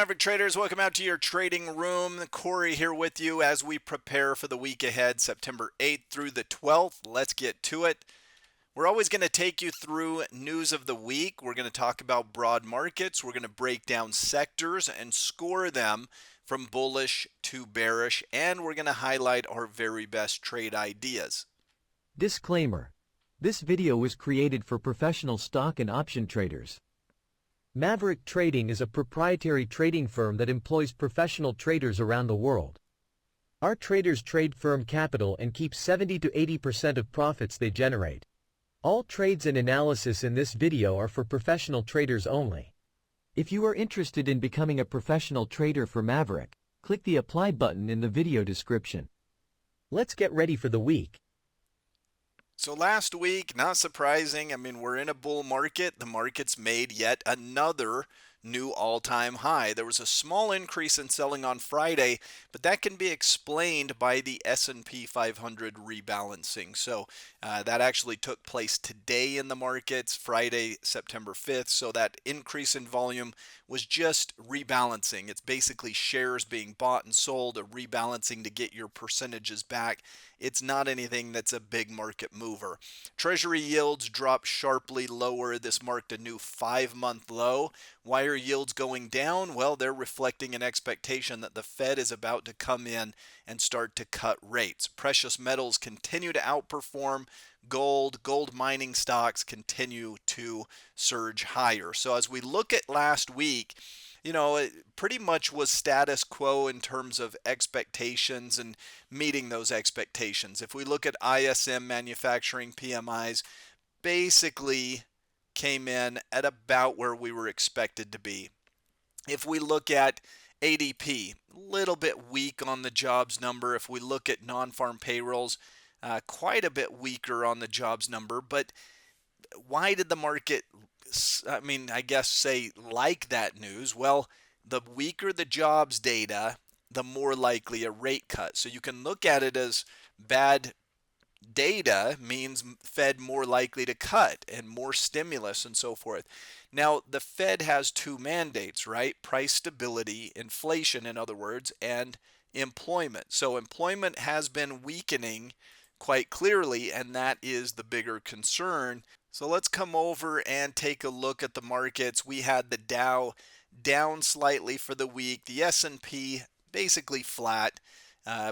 Maverick traders, welcome out to your trading room. Corey here with you as we prepare for the week ahead, September 8th through the 12th. Let's get to it. We're always going to take you through news of the week. We're going to talk about broad markets. We're going to break down sectors and score them from bullish to bearish, and we're going to highlight our very best trade ideas. Disclaimer. This video was created for professional stock and option traders. Maverick Trading is a proprietary trading firm that employs professional traders around the world. Our traders trade firm capital and keep 70 to 80% of profits they generate. All trades and analysis in this video are for professional traders only. If you are interested in becoming a professional trader for Maverick, click the Apply button in the video description. Let's get ready for the week. So last week, not surprising, we're in a bull market. The market's made yet another new all-time high. There was a small increase in selling on Friday, but that can be explained by the S&P 500 rebalancing. So that actually took place today in the markets, Friday, September 5th. So that increase in volume was just rebalancing. It's basically shares being bought and sold, a rebalancing to get your percentages back. It's not anything that's a big market mover. Treasury yields dropped sharply lower. This marked a new 5-month low. Why are yields going down? Well, they're reflecting an expectation that the Fed is about to come in and start to cut rates. Precious metals continue to outperform. Gold mining stocks continue to surge higher. So as we look at last week, it pretty much was status quo in terms of expectations and meeting those expectations. If we look at ISM manufacturing PMIs, basically came in at about where we were expected to be. If we look at ADP, a little bit weak on the jobs number. If we look at non-farm payrolls, quite a bit weaker on the jobs number. But why did the market, say like that news? Well, the weaker the jobs data, the more likely a rate cut. So you can look at it as bad data means Fed more likely to cut and more stimulus and so forth. Now, the Fed has two mandates, right? Price stability, inflation, in other words, and employment. So employment has been weakening quite clearly, and that is the bigger concern. So let's come over and take a look at the markets. We had the Dow down slightly for the week, the S&P basically flat.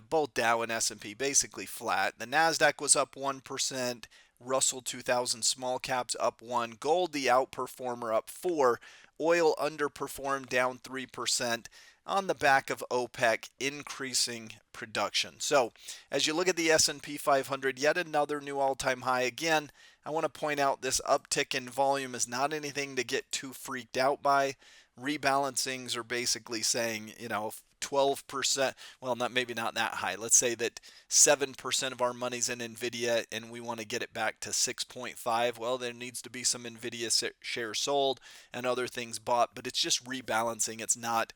Both Dow and S&P basically flat. The NASDAQ was up 1%. Russell 2000 small caps up 1. Gold, the outperformer, up 4. Oil underperformed, down 3% on the back of OPEC increasing production. So as you look at the S&P 500, yet another new all-time high. Again, I want to point out this uptick in volume is not anything to get too freaked out by. Rebalancings are basically saying, 12%, well, maybe not that high. Let's say that 7% of our money's in NVIDIA and we want to get it back to 6.5. Well, there needs to be some NVIDIA shares sold and other things bought, but it's just rebalancing. It's not,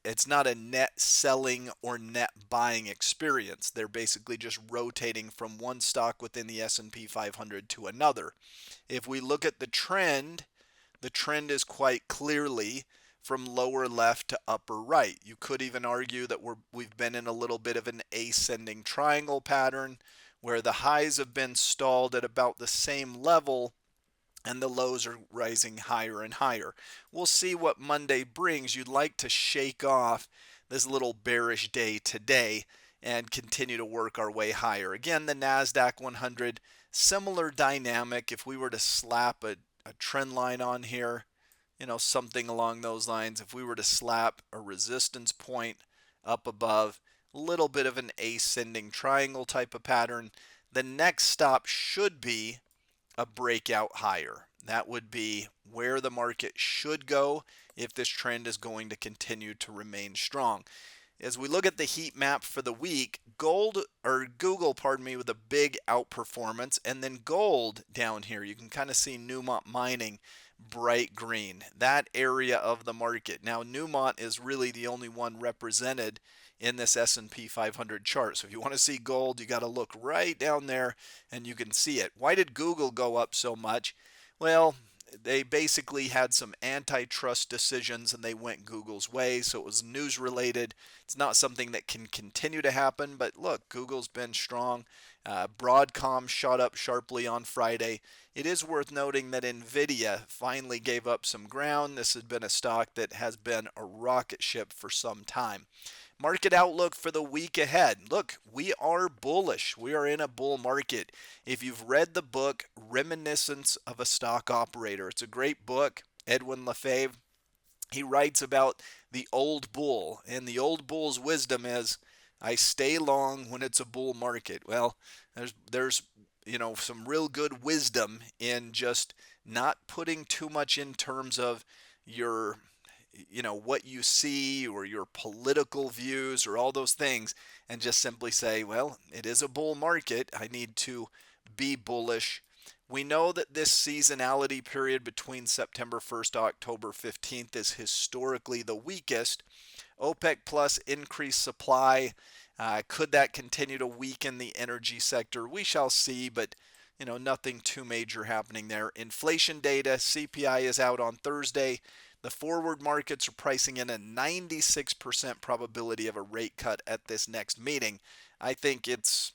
it's not a net selling or net buying experience. They're basically just rotating from one stock within the S&P 500 to another. If we look at the trend is quite clearly from lower left to upper right. You could even argue that we've been in a little bit of an ascending triangle pattern where the highs have been stalled at about the same level and the lows are rising higher and higher. We'll see what Monday brings. You'd like to shake off this little bearish day today and continue to work our way higher. Again, the NASDAQ 100, similar dynamic. If we were to slap a trend line on here, something along those lines. If we were to slap a resistance point up above, a little bit of an ascending triangle type of pattern, the next stop should be a breakout higher. That would be where the market should go if this trend is going to continue to remain strong. As we look at the heat map for the week, Google, with a big outperformance, and then gold down here. You can kind of see Newmont mining bright green, that area of the market. Now, Newmont is really the only one represented in this S&P 500 chart. So if you want to see gold, you got to look right down there and you can see it. Why did Google go up so much? Well, they basically had some antitrust decisions and they went Google's way, so it was news related. It's not something that can continue to happen, but look, Google's been strong. Broadcom shot up sharply on Friday. It is worth noting that Nvidia finally gave up some ground. This has been a stock that has been a rocket ship for some time. Market outlook for the week ahead. Look, we are bullish. We are in a bull market. If you've read the book Reminiscence of a Stock Operator, it's a great book. Edwin Lefebvre, he writes about the old bull, and the old bull's wisdom is, I stay long when it's a bull market. Well, there's some real good wisdom in just not putting too much in terms of your what you see or your political views or all those things, and just simply say, well, it is a bull market. I need to be bullish. We know that this seasonality period between September 1st to October 15th is historically the weakest. OPEC plus increased supply. Could that continue to weaken the energy sector? We shall see, but nothing too major happening there. Inflation data, CPI is out on Thursday. The forward markets are pricing in a 96% probability of a rate cut at this next meeting. I think it's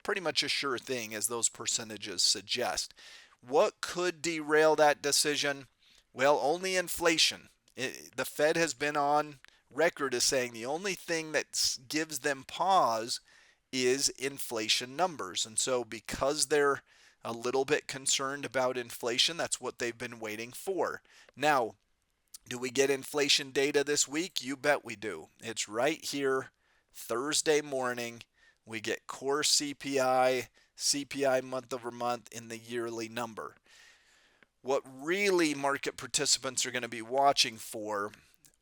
pretty much a sure thing, as those percentages suggest. What could derail that decision? Well, only inflation. The Fed has been on record as saying the only thing that gives them pause is inflation numbers. And so, because they're a little bit concerned about inflation, that's what they've been waiting for. Now, do we get inflation data this week? You bet we do. It's right here, Thursday morning. We get core CPI, CPI month over month in the yearly number. What really market participants are going to be watching for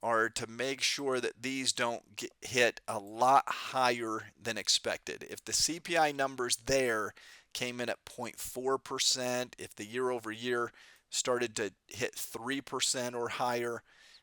are to make sure that these don't hit a lot higher than expected. If the CPI numbers there came in at 0.4%, if the year over year started to hit 3% or higher,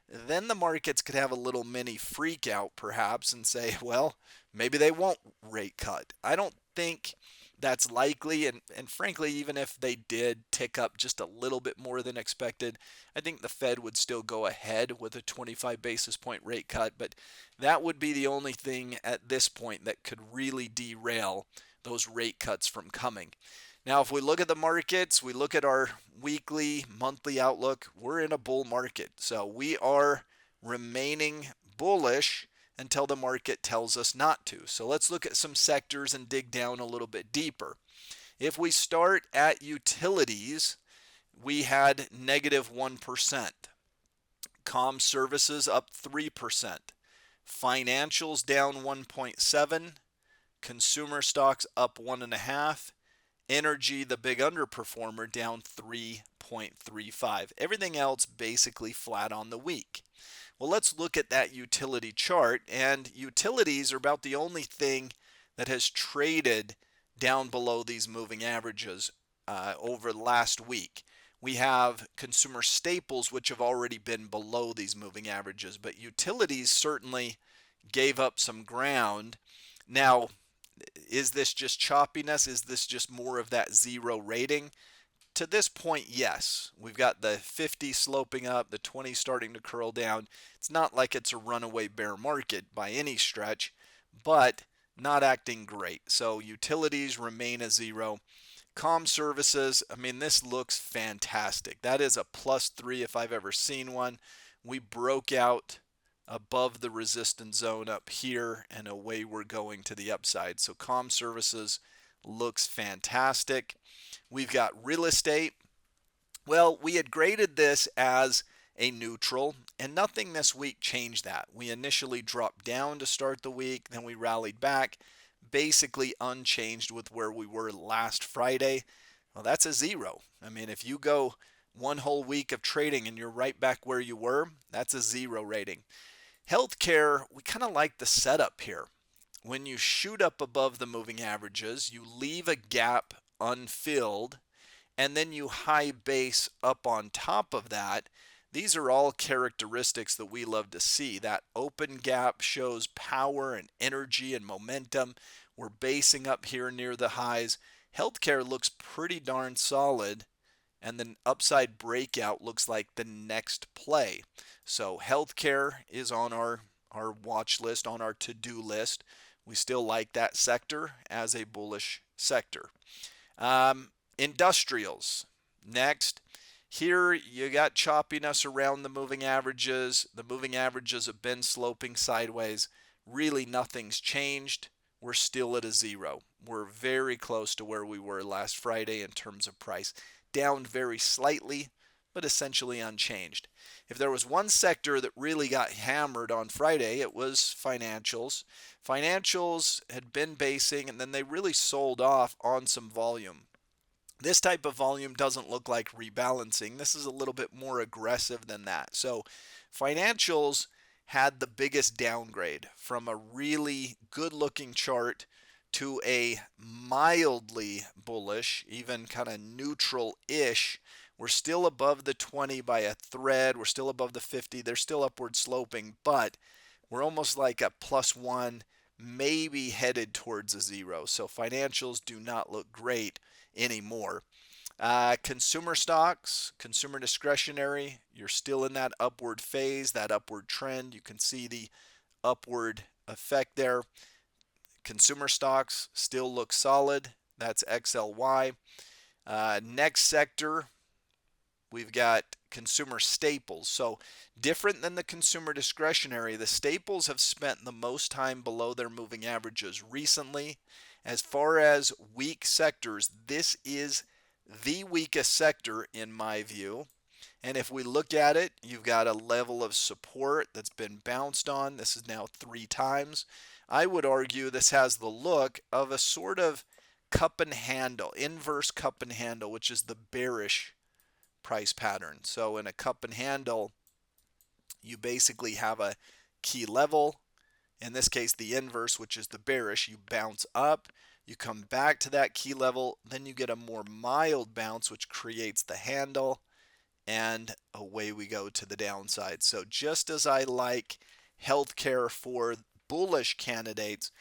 then the markets could have a little mini freak out perhaps and say, well, maybe they won't rate cut. I don't think that's likely, and frankly, even if they did tick up just a little bit more than expected, I think the Fed would still go ahead with a 25 basis point rate cut, but that would be the only thing at this point that could really derail those rate cuts from coming. Now, if we look at the markets, we look at our weekly, monthly outlook, we're in a bull market. So we are remaining bullish until the market tells us not to. So let's look at some sectors and dig down a little bit deeper. If we start at utilities, we had negative 1%. Comm services up 3%. Financials down 1.7. Consumer stocks up 1.5. Energy, the big underperformer, down 3.35. Everything else basically flat on the week. Well, let's look at that utility chart, and utilities are about the only thing that has traded down below these moving averages over the last week. We have consumer staples, which have already been below these moving averages, but utilities certainly gave up some ground. Now, is this just choppiness? Is this just more of that zero rating? To this point, yes. We've got the 50 sloping up, the 20 starting to curl down. It's not like it's a runaway bear market by any stretch, but not acting great. So utilities remain a zero. Comm services, I mean, this looks fantastic. That is a +3 if I've ever seen one. We broke out above the resistance zone up here, and away we're going to the upside. So comm services looks fantastic. We've got real estate. Well, we had graded this as a neutral, and nothing this week changed that. We initially dropped down to start the week, then we rallied back, basically unchanged with where we were last Friday. Well, that's a zero. I mean, if you go one whole week of trading and you're right back where you were, that's a zero rating. Healthcare, we kind of like the setup here. When you shoot up above the moving averages, you leave a gap unfilled, and then you high base up on top of that. These are all characteristics that we love to see. That open gap shows power and energy and momentum. We're basing up here near the highs. Healthcare looks pretty darn solid. and then upside breakout looks like the next play. So healthcare is on our watch list, on our to-do list. We still like that sector as a bullish sector. Industrials next. Here you got choppiness around the moving averages. The moving averages have been sloping sideways. Really nothing's changed. We're still at a zero. We're very close to where we were last Friday in terms of price. Down very slightly, but essentially unchanged. If there was one sector that really got hammered on Friday, it was financials. Financials had been basing and then they really sold off on some volume. This type of volume doesn't look like rebalancing. This is a little bit more aggressive than that. So financials had the biggest downgrade from a really good looking chart to a mildly bullish, even kind of neutral ish. We're still above the 20 by a thread. We're still above the 50. They're still upward sloping, but we're almost like a +1, maybe headed towards a zero. So financials do not look great anymore. Consumer stocks, consumer discretionary, you're still in that upward phase, that upward trend. You can see the upward effect there. Consumer stocks still look solid. That's XLY. Next sector, we've got consumer staples. So different than the consumer discretionary, the staples have spent the most time below their moving averages recently. As far as weak sectors, this is the weakest sector in my view. And if we look at it, you've got a level of support that's been bounced on. This is now 3 times. I would argue this has the look of a sort of cup and handle, inverse cup and handle, which is the bearish price pattern. So in a cup and handle, you basically have a key level. In this case, the inverse, which is the bearish, you bounce up, you come back to that key level, then you get a more mild bounce, which creates the handle, and away we go to the downside. So just as I like healthcare for bullish candidates,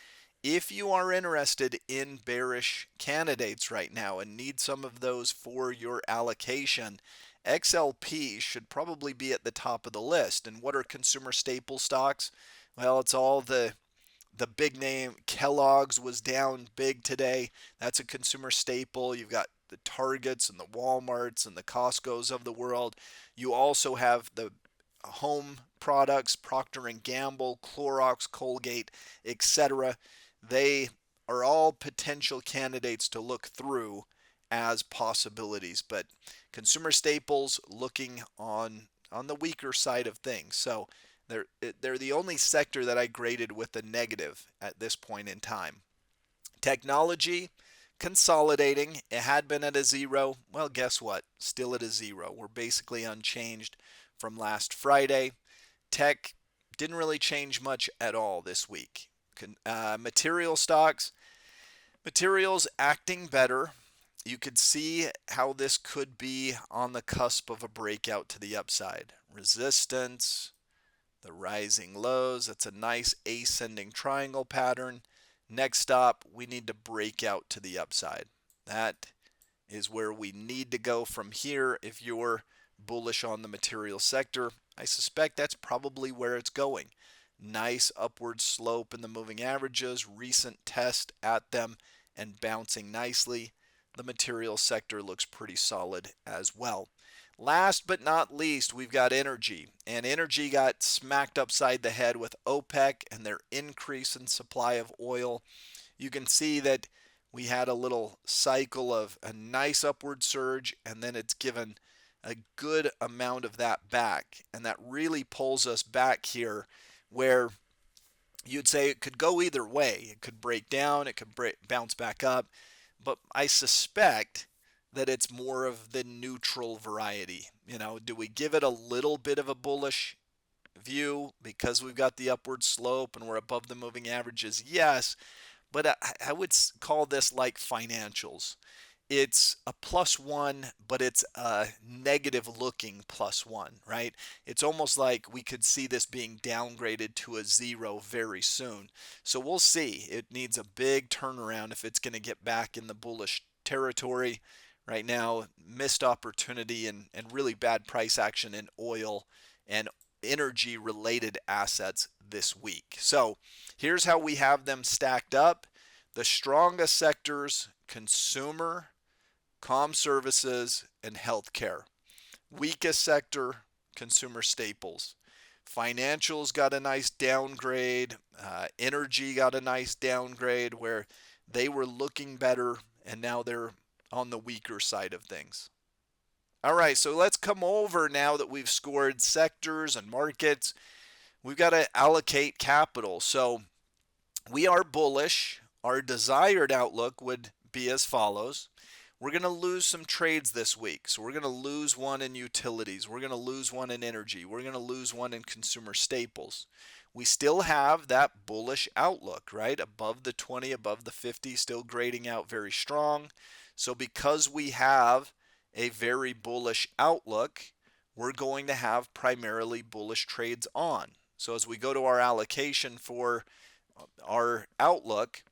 if you are interested in bearish candidates right now and need some of those for your allocation, XLP should probably be at the top of the list. And what are consumer staple stocks? Well, it's all the big name. Kellogg's was down big today. That's a consumer staple. You've got the Targets and the Walmarts and the Costco's of the world. You also have the home products, Procter and Gamble, Clorox, Colgate, etc. They are all potential candidates to look through as possibilities, but consumer staples looking on the weaker side of things. So they're the only sector that I graded with a negative at this point in time. Technology consolidating. It had been at a zero. Well, guess what? Still at a zero. We're basically unchanged from last Friday. Tech didn't really change much at all this week. Material stocks, materials acting better. You could see how this could be on the cusp of a breakout to the upside. Resistance, the rising lows. That's a nice ascending triangle pattern. Next up, we need to break out to the upside. That is where we need to go from here if you're bullish on the material sector. I suspect that's probably where it's going. Nice upward slope in the moving averages, recent test at them, and bouncing nicely. The material sector looks pretty solid as well. Last but not least, we've got energy. And energy got smacked upside the head with OPEC and their increase in supply of oil. You can see that we had a little cycle of a nice upward surge, and then it's given a good amount of that back. And that really pulls us back here where you'd say it could go either way. It could break down, it could bounce back up. But I suspect that it's more of the neutral variety. You know, do we give it a little bit of a bullish view because we've got the upward slope and we're above the moving averages? Yes, but I would call this like financials. It's a +1, but it's a negative looking +1, right? It's almost like we could see this being downgraded to a zero very soon. So we'll see. It needs a big turnaround if it's going to get back in the bullish territory. right now, missed opportunity and really bad price action in oil and energy related assets this week. So here's how we have them stacked up. The strongest sectors: consumer, comm services, and healthcare. Weakest sector: consumer staples. Financials got a nice downgrade. Energy got a nice downgrade where they were looking better and now they're on the weaker side of things. All right, so let's come over now that we've scored sectors and markets. We've got to allocate capital. So we are bullish. Our desired outlook would be as follows. We're going to lose some trades this week. So we're going to lose one in utilities. We're going to lose one in energy. We're going to lose one in consumer staples. We still have that bullish outlook, right? Above the 20, above the 50, still grading out very strong. So because we have a very bullish outlook, we're going to have primarily bullish trades on. So as we go to our allocation for our outlook,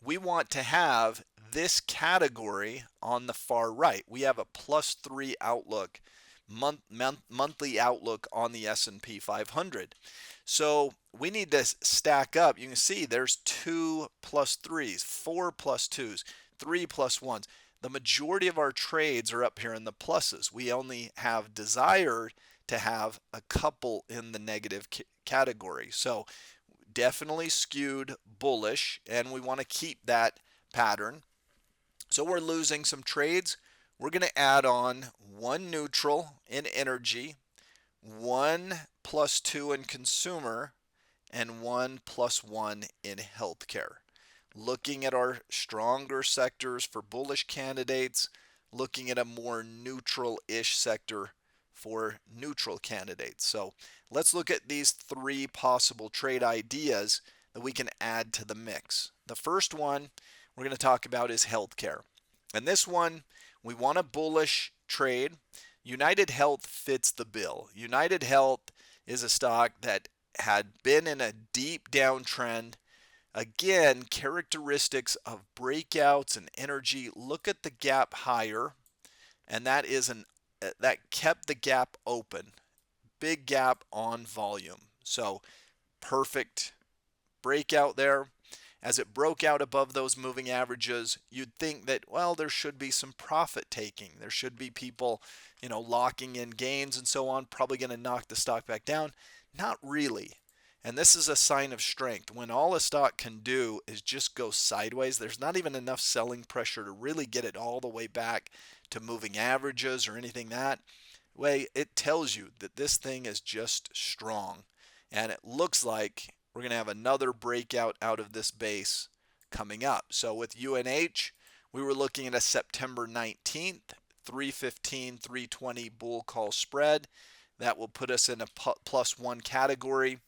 we want to have this category on the far right. We have a +3 outlook, monthly outlook on the S&P 500. So we need to stack up. You can see there's 2 +3s, 4 +2s, 3 +1s. The majority of our trades are up here in the pluses. We only have desired to have a couple in the negative category. So definitely skewed bullish, and we want to keep that pattern. So we're losing some trades. We're going to add on one neutral in energy, one +2 in consumer, and one +1 in healthcare. Looking at our stronger sectors for bullish candidates, looking at a more neutral-ish sector for neutral candidates. So let's look at these three possible trade ideas that we can add to the mix. The first one we're going to talk about is healthcare. And this one, we want a bullish trade. United Health fits the bill. United Health is a stock that had been in a deep downtrend. Again, characteristics of breakouts and energy. Look at the gap higher, and that kept the gap open. Big gap on volume. So perfect breakout there. As it broke out above those moving averages, you'd think that, well, there should be some profit taking. There should be people, locking in gains and so on, probably going to knock the stock back down. Not really. And this is a sign of strength. When all a stock can do is just go sideways, there's not even enough selling pressure to really get it all the way back to moving averages or anything that way. It tells you that this thing is just strong. And it looks like we're going to have another breakout out of this base coming up. So with UNH, we were looking at a September 19th, 315, 320 bull call spread. That will put us in a +1 category.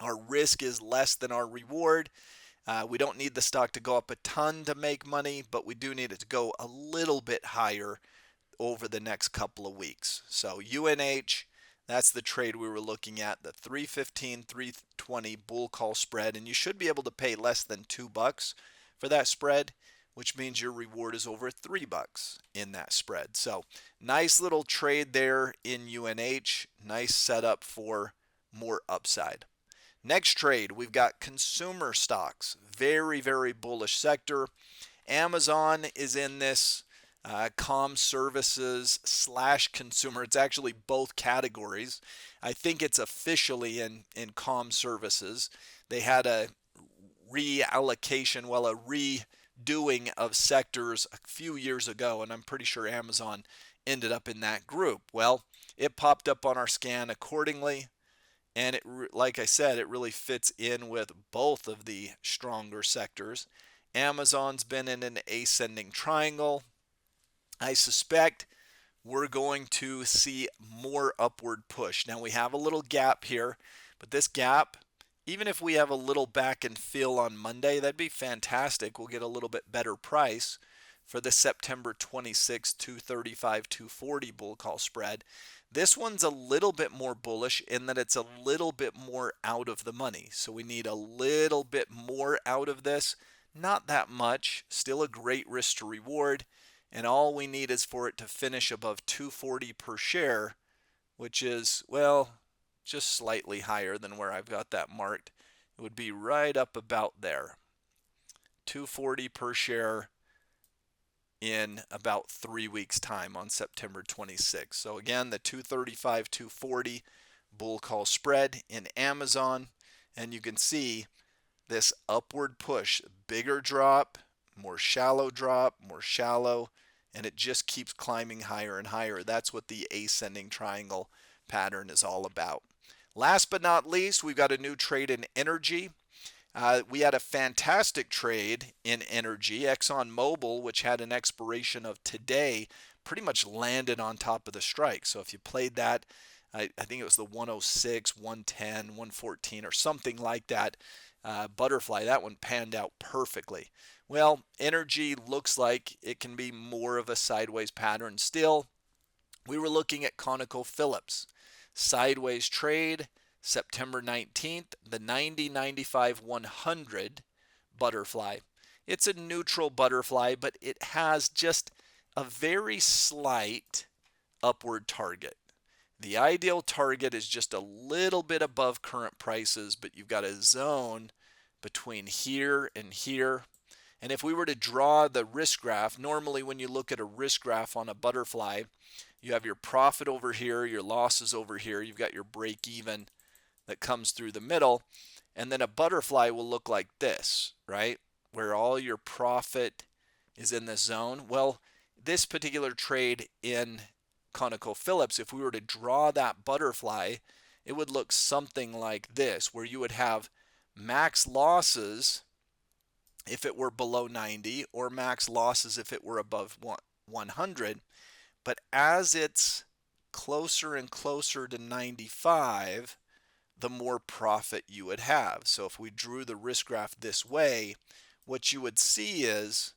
Our risk is less than our reward. We don't need the stock to go up a ton to make money, but we do need it to go a little bit higher over the next couple of weeks. So UNH, that's the trade we were looking at, the 315, 320 bull call spread, and you should be able to pay less than $2 for that spread, which means your reward is over $3 in that spread. So nice little trade there in UNH, nice setup for more upside. Next trade, we've got consumer stocks, very, very bullish sector. Amazon is in this comm services / consumer. It's actually both categories. I think it's officially in comm services. They had a reallocation, a redoing of sectors a few years ago, and I'm pretty sure Amazon ended up in that group. Well, it popped up on our scan accordingly. And like I said, it really fits in with both of the stronger sectors. Amazon's been in an ascending triangle. I suspect we're going to see more upward push. Now we have a little gap here, but this gap, even if we have a little back and fill on Monday, that'd be fantastic. We'll get a little bit better price for the September 26, 235, 240 bull call spread. This one's a little bit more bullish in that it's a little bit more out of the money. So we need a little bit more out of this. Not that much. Still a great risk to reward. And all we need is for it to finish above 240 per share, which is, well, just slightly higher than where I've got that marked. It would be right up about there. 240 per share in about 3 weeks' time on September 26th. So again, the 235, 240 bull call spread in Amazon. And you can see this upward push, bigger drop, more shallow, and it just keeps climbing higher and higher. That's what the ascending triangle pattern is all about. Last but not least, we've got a new trade in energy. We had a fantastic trade in energy. ExxonMobil, which had an expiration of today, pretty much landed on top of the strike. So if you played that, I think it was the 106, 110, 114, or something like that. Butterfly, that one panned out perfectly. Well, energy looks like it can be more of a sideways pattern still. We were looking at ConocoPhillips. Sideways trade, September 19th, the 90, 95, 100 butterfly. It's a neutral butterfly, but it has just a very slight upward target. The ideal target is just a little bit above current prices, but you've got a zone between here and here. And if we were to draw the risk graph, normally when you look at a risk graph on a butterfly, you have your profit over here, your losses over here, you've got your break even that comes through the middle, and then a butterfly will look like this, right? Where all your profit is in this zone. Well, this particular trade in ConocoPhillips, if we were to draw that butterfly, it would look something like this, where you would have max losses if it were below 90 or max losses if it were above 100. But as it's closer and closer to 95, the more profit you would have. So if we drew the risk graph this way, what you would see is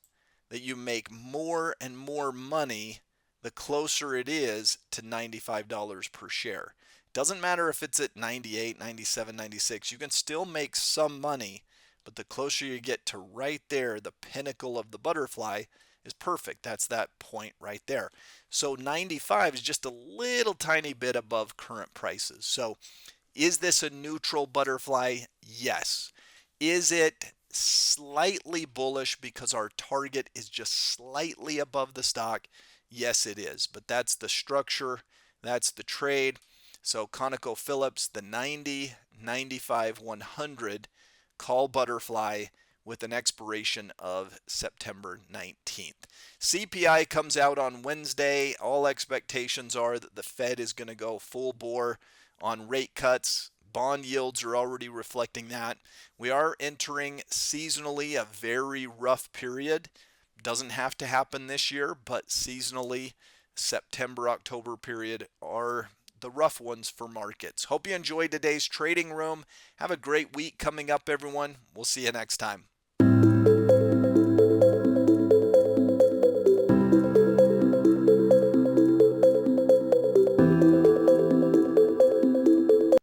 that you make more and more money the closer it is to $95 per share. Doesn't matter if it's at 98, 97, 96, you can still make some money, but the closer you get to right there, the pinnacle of the butterfly is perfect. That's that point right there. So 95 is just a little tiny bit above current prices. So is this a neutral butterfly? Yes. Is it slightly bullish because our target is just slightly above the stock? Yes, it is. But that's the structure. That's the trade. So ConocoPhillips, the 90, 95, 100 call butterfly with an expiration of September 19th. CPI comes out on Wednesday. All expectations are that the Fed is going to go full bore on rate cuts. Bond yields are already reflecting that. We are entering seasonally a very rough period. Doesn't have to happen this year, but seasonally, September, October period are the rough ones for markets. Hope you enjoyed today's trading room. Have a great week coming up, everyone. We'll see you next time.